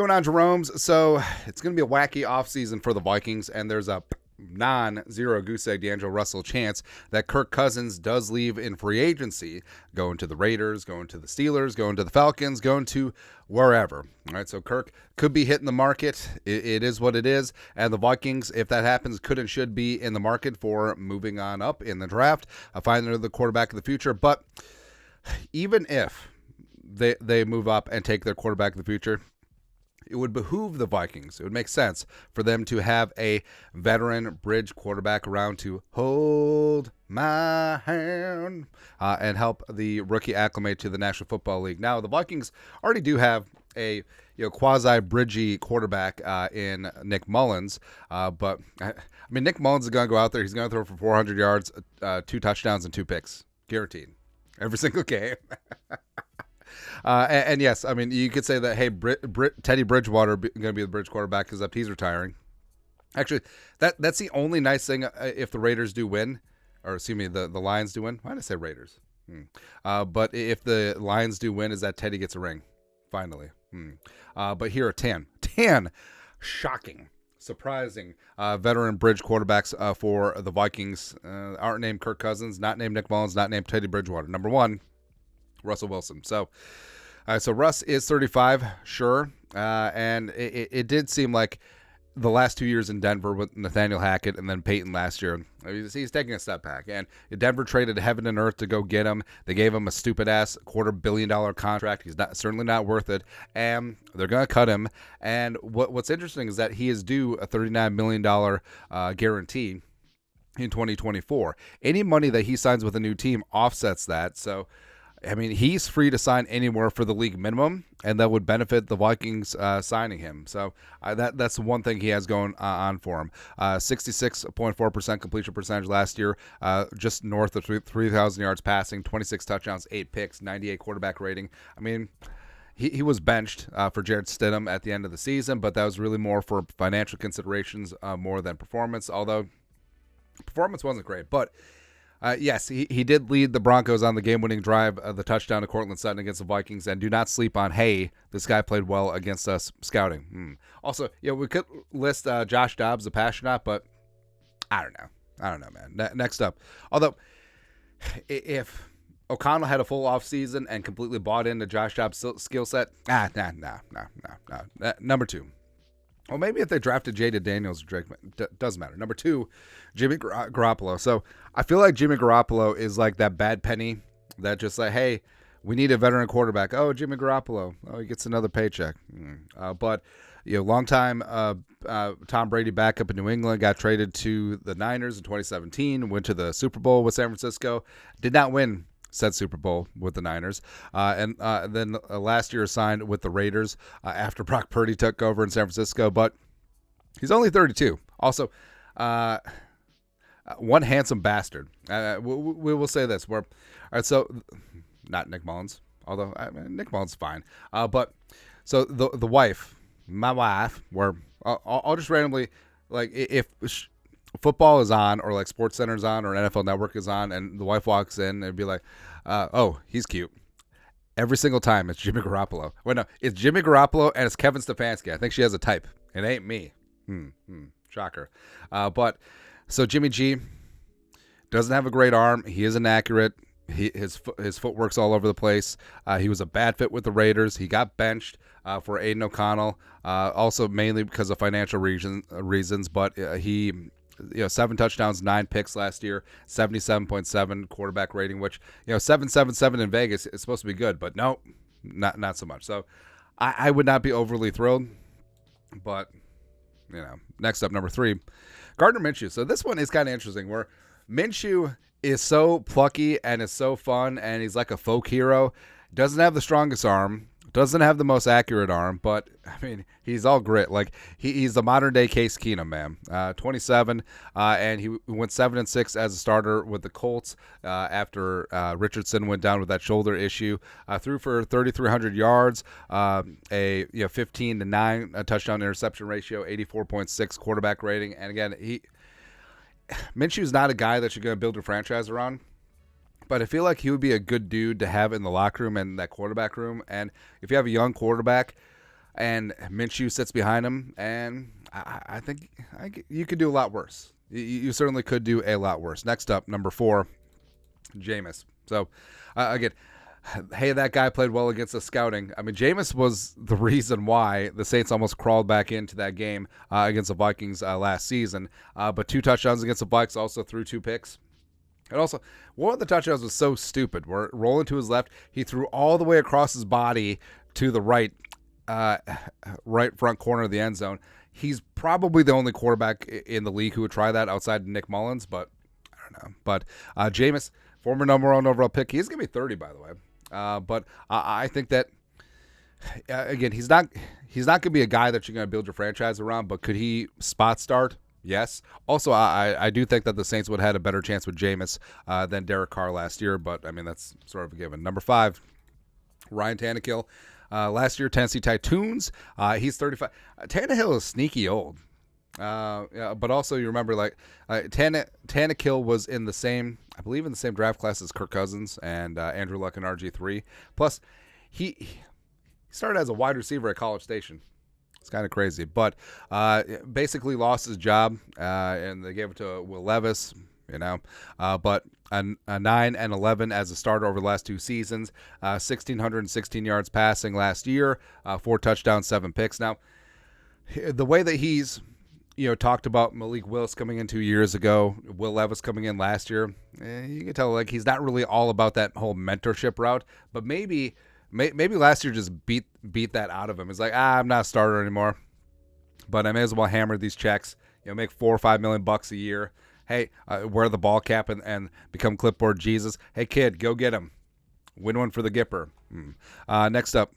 going on, Jerome's? So it's going to be a wacky offseason for the Vikings, and there's a non-zero goose egg D'Angelo Russell chance that Kirk Cousins does leave in free agency, going to the Raiders, going to the Steelers, going to the Falcons, going to wherever. All right, so Kirk could be hitting the market. It is what it is, and the Vikings, if that happens, could and should be in the market for moving on up in the draft, finding the quarterback of the future. But even if they move up and take their quarterback of the future, it would behoove the Vikings. It would make sense for them to have a veteran bridge quarterback around to hold my hand and help the rookie acclimate to the National Football League. Now, the Vikings already do have a quasi-bridgy quarterback in Nick Mullins, but I mean, Nick Mullins is going to go out there. He's going to throw for 400 yards, 2 touchdowns, and 2 picks, guaranteed, every single game. And yes, I mean, you could say that, hey, Teddy Bridgewater going to be the bridge quarterback because he's retiring. Actually, that's the only nice thing if the Raiders do win, or excuse me, the Lions do win. Why did I say Raiders? But if the Lions do win, is that Teddy gets a ring, finally. But here are 10 shocking, surprising veteran bridge quarterbacks for the Vikings. Aren't named Kirk Cousins, not named Nick Mullins, not named Teddy Bridgewater. Number 1, Russell Wilson. So Russ is 35, sure, and it did seem like the last 2 years in Denver with Nathaniel Hackett and then Peyton last year, he's taking a step back. And Denver traded heaven and earth to go get him. They gave him a stupid-ass $250 million contract. He's certainly not worth it, and they're going to cut him. And what's interesting is that he is due a $39 million guarantee in 2024. Any money that he signs with a new team offsets that, so I mean, he's free to sign anywhere for the league minimum, and that would benefit the Vikings signing him. So that's one thing he has going on for him. 66.4% completion percentage last year, just north of 3,000 yards passing, 26 touchdowns, 8 picks, 98 quarterback rating. I mean, he was benched for Jarrett Stidham at the end of the season, but that was really more for financial considerations more than performance, although performance wasn't great. But yes, he did lead the Broncos on the game-winning drive, the touchdown to Cortland Sutton against the Vikings, and do not sleep on, hey, this guy played well against us scouting. Also, we could list Josh Dobbs, the passionate, but I don't know, man. Next up, although if O'Connell had a full offseason and completely bought into Josh Dobbs' skill set, no. Number 2. Well, maybe if they drafted Jada Daniels, Drake, doesn't matter. Number 2, Jimmy Garoppolo. So I feel like Jimmy Garoppolo is like that bad penny that just like, hey, we need a veteran quarterback. Oh, Jimmy Garoppolo. Oh, he gets another paycheck. But longtime Tom Brady backup in New England, got traded to the Niners in 2017, went to the Super Bowl with San Francisco, did not win said Super Bowl with the Niners, and then last year signed with the Raiders after Brock Purdy took over in San Francisco, but he's only 32. Also, one handsome bastard. We will say this. All right, so not Nick Mullins, although Nick Mullins is fine. But so the wife, my wife, where I'll just randomly, like, if football is on, or like Sports Center is on, or NFL Network is on, and the wife walks in and be like, oh, he's cute. Every single time it's Jimmy Garoppolo. Well, no, it's Jimmy Garoppolo and it's Kevin Stefanski. I think she has a type. It ain't me. Shocker. But so Jimmy G doesn't have a great arm. He is inaccurate. His footwork's all over the place. He was a bad fit with the Raiders. He got benched for Aiden O'Connell, also mainly because of financial reasons. But he 7 touchdowns, 9 picks last year, 77.7 quarterback rating, which 777 in Vegas is supposed to be good, but no, not so much. So I would not be overly thrilled. But next up, number 3, Gardner Minshew. So this one is kind of interesting, where Minshew is so plucky and is so fun, and he's like a folk hero. Doesn't have the strongest arm, doesn't have the most accurate arm, but I mean, he's all grit. Like he's the modern day Case Keenum, man. 27, and he went 7-6 as a starter with the Colts after Richardson went down with that shoulder issue. Threw for 3,300 yards, a 15-9 touchdown interception ratio, 84.6 quarterback rating, and again, Minshew's not a guy that you're going to build your franchise around. But I feel like he would be a good dude to have in the locker room and that quarterback room. And if you have a young quarterback, and Minshew sits behind him, and I think you could do a lot worse. You certainly could do a lot worse. Next up, number 4, Jameis. So, again, hey, that guy played well against the scouting. I mean, Jameis was the reason why the Saints almost crawled back into that game against the Vikings last season. But 2 touchdowns against the Vikes, also threw 2 picks. And also, one of the touchdowns was so stupid. Where rolling to his left, he threw all the way across his body to the right front corner of the end zone. He's probably the only quarterback in the league who would try that outside of Nick Mullins, but I don't know. But Jameis, former number 1 overall pick, he's going to be 30, by the way. But I think that, again, he's not going to be a guy that you're going to build your franchise around, but could he spot start? Yes. Also, I do think that the Saints would have had a better chance with Jameis than Derek Carr last year, but, I mean, that's sort of a given. Number 5, Ryan Tannehill. Last year, Tennessee Titans. He's 35. Tannehill is sneaky old. But also, you remember, like, Tannehill was in the same, I believe, in the same draft class as Kirk Cousins and Andrew Luck and RG3. Plus, he started as a wide receiver at College Station. It's kind of crazy, but basically lost his job, and they gave it to Will Levis, but a 9-11 as a starter over the last 2 seasons, 1,616 yards passing last year, 4 touchdowns, 7 picks. Now, the way that he's, talked about Malik Willis coming in 2 years ago, Will Levis coming in last year, you can tell, like, he's not really all about that whole mentorship route, but maybe last year just beat that out of him. It's like, I'm not a starter anymore, but I may as well hammer these checks, make $4 or $5 million bucks a year. Hey, wear the ball cap and become clipboard Jesus. Hey, kid, go get him. Win one for the Gipper. Next up.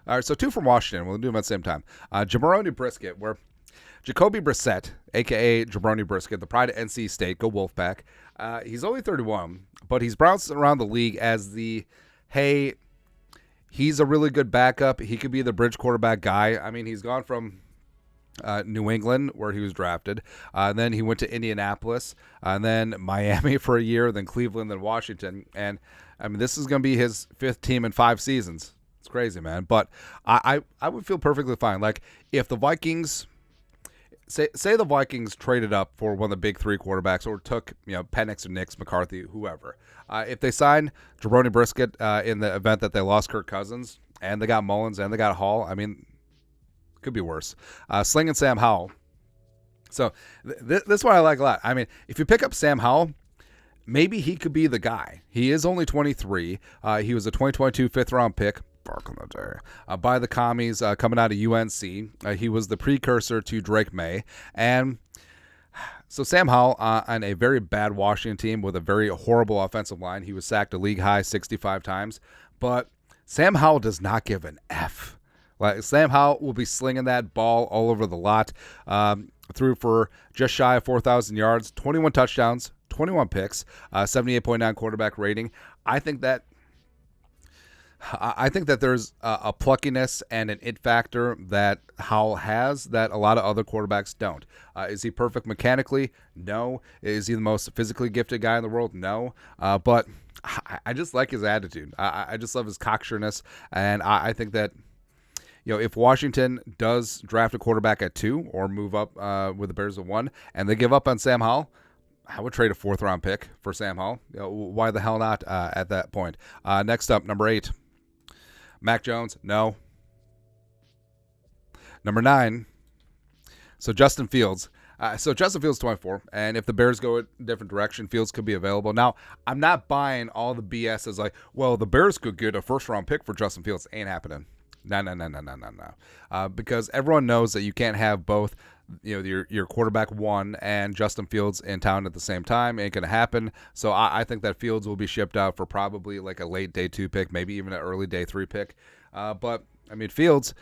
All right, so 2 from Washington. We'll do them at the same time. Jabroni Brisket, where Jacoby Brissett, a.k.a. Jabroni Brisket, the pride of NC State, go Wolfpack. He's only 31, but he's bounced around the league as hey, he's a really good backup. He could be the bridge quarterback guy. I mean, he's gone from New England, where he was drafted. Then he went to Indianapolis, and then Miami for a year, then Cleveland, then Washington. And, I mean, this is going to be his 5th team in 5 seasons. It's crazy, man. But I would feel perfectly fine. Like, if the Vikings, say the Vikings traded up for one of the big 3 quarterbacks, or took, Penix or Nix, McCarthy, whoever. If they signed Jabroni Brisket in the event that they lost Kirk Cousins, and they got Mullins, and they got Hall, I mean, could be worse. Slinging Sam Howell. So this one I like a lot. I mean, if you pick up Sam Howell, maybe he could be the guy. He is only 23. He was a 2022 5th-round pick back in the day by the Commies coming out of UNC. He was the precursor to Drake May. And so Sam Howell on a very bad Washington team with a very horrible offensive line. He was sacked a league-high 65 times. But Sam Howell does not give an F. Like, Sam Howell will be slinging that ball all over the lot. Threw for just shy of 4,000 yards, 21 touchdowns, 21 picks, 78.9 quarterback rating. I think that there's a pluckiness and an it factor that Howell has that a lot of other quarterbacks don't. Is he perfect mechanically? No. Is he the most physically gifted guy in the world? No. But I just like his attitude. I just love his cocksureness, and I think that, if Washington does draft a quarterback at 2 or move up with the Bears at 1, and they give up on Sam Howell, I would trade a 4th-round pick for Sam Howell. Why the hell not at that point? Next up, number 8, Mac Jones. No. Number 9, so Justin Fields. Justin Fields 24, and if the Bears go a different direction, Fields could be available. Now, I'm not buying all the BS as like, well, the Bears could get a 1st-round pick for Justin Fields. Ain't happening. No. Because everyone knows that you can't have both, your quarterback 1 and Justin Fields in town at the same time. Ain't going to happen. So I think that Fields will be shipped out for probably like a late day 2 pick, maybe even an early day 3 pick. But, I mean, Fields,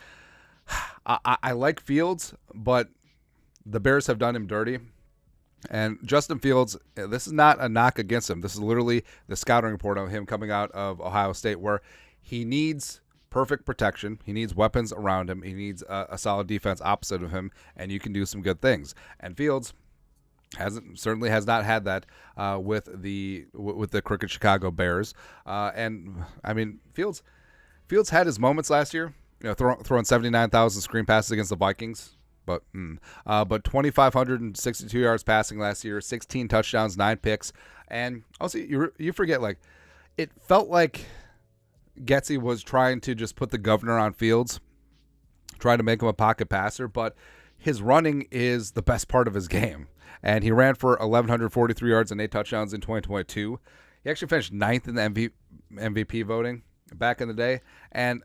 I like Fields, but the Bears have done him dirty. And Justin Fields, this is not a knock against him. This is literally the scouting report of him coming out of Ohio State, where he needs perfect protection. He needs weapons around him. He needs a solid defense opposite of him, and you can do some good things. And Fields certainly has not had that with the crooked Chicago Bears. And I mean, Fields had his moments last year. throwing 79,000 screen passes against the Vikings. But 2,562 yards passing last year, 16 touchdowns, 9 picks. And also, you forget, like, it felt like Getsy was trying to just put the governor on Fields, trying to make him a pocket passer, but his running is the best part of his game. And he ran for 1,143 yards and 8 touchdowns in 2022. He actually finished 9th in the MVP voting back in the day. And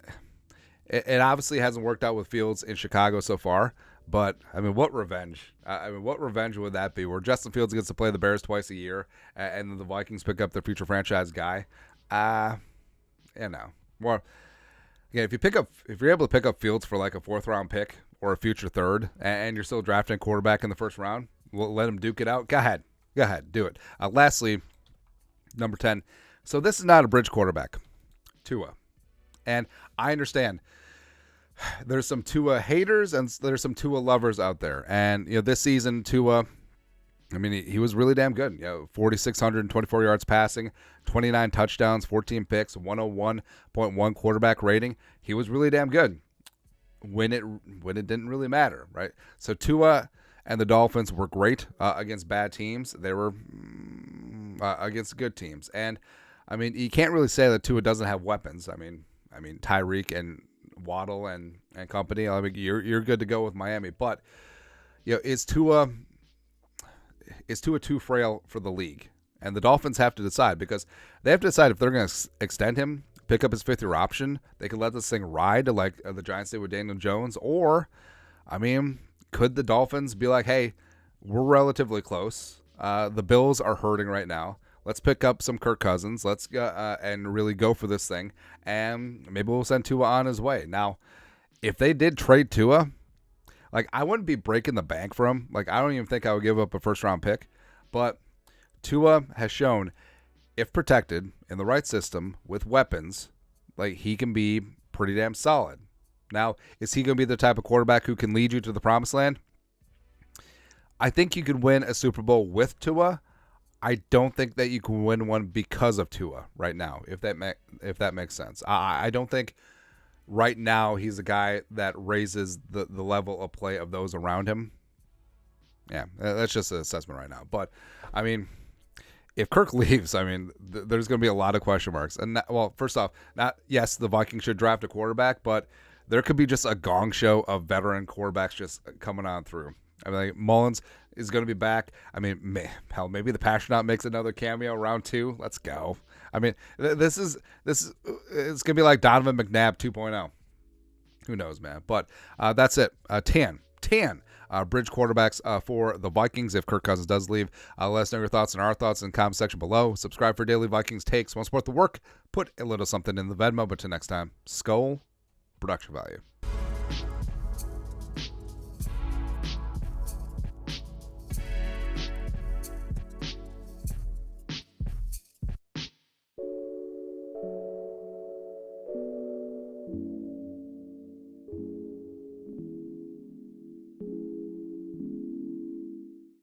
it obviously hasn't worked out with Fields in Chicago so far. But, I mean, what revenge? What revenge would that be? Where Justin Fields gets to play the Bears twice a year, and then the Vikings pick up their future franchise guy. Well, yeah, if you're able to pick up Fields for like a 4th-round pick or a future 3rd, and you're still drafting a quarterback in the 1st round, let him duke it out. Go ahead, do it. Lastly, number 10. So this is not a bridge quarterback, Tua, and I understand. There's some Tua haters and there's some Tua lovers out there. And, this season, Tua, I mean, he was really damn good. 4,624 yards passing, 29 touchdowns, 14 picks, 101.1 quarterback rating. He was really damn good when it didn't really matter, right? So Tua and the Dolphins were great against bad teams. They were against good teams. And, I mean, you can't really say that Tua doesn't have weapons. I mean, Tyreek and Waddle and company. I mean, you're good to go with Miami, but is Tua too frail for the league? And the Dolphins have to decide, because they have to decide if they're going to extend him, pick up his 5th-year option. They could let this thing ride like the Giants did with Daniel Jones, or, I mean, could the Dolphins be like, hey, we're relatively close. The Bills are hurting right now. Let's pick up some Kirk Cousins. Let's go and really go for this thing. And maybe we'll send Tua on his way. Now, if they did trade Tua, like, I wouldn't be breaking the bank for him. Like, I don't even think I would give up a 1st-round pick. But Tua has shown, if protected in the right system with weapons, like, he can be pretty damn solid. Now, is he going to be the type of quarterback who can lead you to the promised land? I think you could win a Super Bowl with Tua. I don't think that you can win one because of Tua right now, if that makes sense. I don't think right now he's a guy that raises the level of play of those around him. Yeah, that's just an assessment right now. But, I mean, if Kirk leaves, I mean, there's going to be a lot of question marks. And, first off, yes, the Vikings should draft a quarterback, but there could be just a gong show of veteran quarterbacks just coming on through. I mean, like, Mullins is going to be back. I mean, maybe the Passionaut makes another cameo round 2. Let's go. I mean, this is it's going to be like Donovan McNabb 2.0. Who knows, man? But that's it. 10 bridge quarterbacks for the Vikings if Kirk Cousins does leave. Let us know your thoughts and our thoughts in the comment section below. Subscribe for daily Vikings takes. Want to support the work? Put a little something in the Venmo. But till next time, Skull Production Value.